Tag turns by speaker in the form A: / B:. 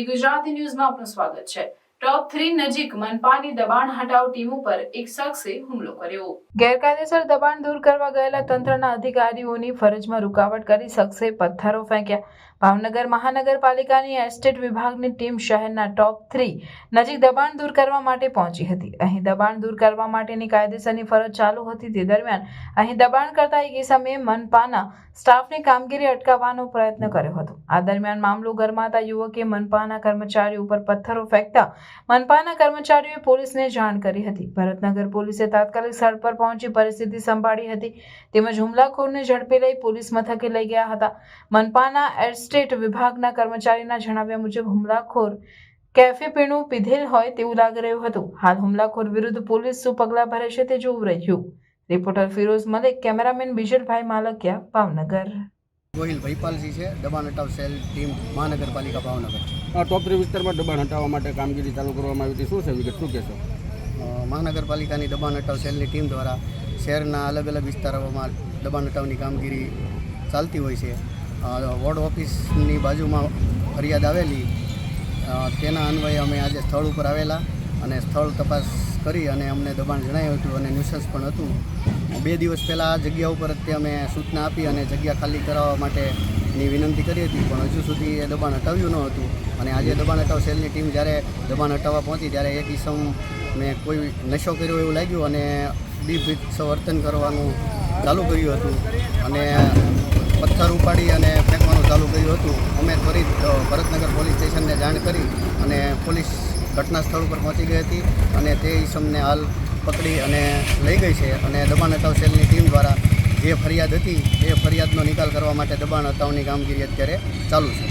A: TV Gujarati ન્યૂઝમાં આપનું સ્વાગત છે। ટોપ 3 નજીક મનપાની દબાણ હટાવ ટીમ ઉપર એક શખ્સે હુમલો કર્યો। ગેરકાયદેસર દબાણ દૂર કરવા ગયેલા તંત્રના અધિકારીઓની ફરજમાં રૂકાવટ કરી શખ્સે પથ્થરો ફેંક્યા। ભાવનગર મહાનગરપાલિકાની એસ્ટેટ વિભાગની ટીમ શહેરના ટોપ 3 નજીક દબાણ દૂર કરવા માટે પહોંચી હતી। અહીં દબાણ દૂર કરવા માટેની કાયદેસરની ફરજ ચાલુ હતી તે દરમિયાન અહીં દબાણ કરતા એક ઇસમે મનપાના સ્ટાફની કામગીરી અટકાવવાનો પ્રયત્ન કર્યો હતો। આ દરમિયાન મામલો ગરમાતા યુવકે મનપાના કર્મચારીઓ ઉપર પથ્થરો ફેંકતા મનપાના કર્મચારીઓએ પોલીસને જાણ કરી હતી। ભરતનગર પોલીસે તાત્કાલિક સ્થળ પર પહોંચી પરિસ્થિતિ સંભાળી હતી તેમજ હુમલાખોરને ઝડપી લઈ પોલીસ મથકે લઈ ગયા હતા। મનપાના એસ્ટેટ વિભાગના કર્મચારીના જણાવ્યા મુજબ હુમલાખોર કેફે પીણું પીધેલ હોય તેવું લાગી રહ્યું હતું। હાલ હુમલાખોર વિરુદ્ધ પોલીસ શું પગલાં ભરે છે તે જોવું રહ્યું। Reporter Firoz Malik, cameraman બીજલભાઈ Malkiya, Bhavnagar.
B: ગોહિલ ભયપાલસિંહ છે, દબાણ હટાવ સેલ ટીમ મહાનગરપાલિકા ભાવનગર।
C: આ ટોપ 3 વિસ્તારમાં દબાણ હટાવવા માટે કામગીરી ચાલુ કરવામાં આવી હતી, શું છે વિગત, શું કહેશો?
B: મહાનગરપાલિકાની દબાણ હટાવ સેલની ટીમ દ્વારા શહેરના અલગ અલગ વિસ્તારોમાં દબાણ હટાવની કામગીરી ચાલતી હોય છે। વોર્ડ ઓફિસની બાજુમાં ફરિયાદ આવેલી, તેના અન્વયે અમે આજે સ્થળ ઉપર આવેલા અને સ્થળ તપાસ કરી અને અમને દબાણ જણાવ્યું હતું અને ન્યુસન્સ પણ હતું। 2 દિવસ પહેલાં આ જગ્યા ઉપર જ અમે સૂચના આપી અને જગ્યા ખાલી કરાવવા માટેની વિનંતી કરી હતી, પણ હજુ સુધી એ દબાણ હટાવ્યું ન હતું। અને આજે દબાણ હટાવ સેલની ટીમ જ્યારે દબાણ હટાવવા પહોંચી ત્યારે એક ઇસમને કોઈ નશો કર્યો એવું લાગ્યું અને બીભત્સ વર્તન કરવાનું ચાલુ કર્યું હતું અને પથ્થર ઉપાડી અને ફેંકવાનું ચાલુ કર્યું હતું। અમે ત્વરિત ભરતનગર પોલીસ સ્ટેશનને જાણ કરી અને પોલીસ ઘટના સ્થળ ઉપર પહોંચી ગઈ હતી અને તે ઇસમને હાલ પકડી અને લઈ ગઈ છે અને દબાણ હટાવ સેલની ટીમ દ્વારા જે ફરિયાદ હતી એ ફરિયાદનો નિકાલ કરવા માટે દબાણ હટાવની કામગીરી અત્યારે ચાલુ છે।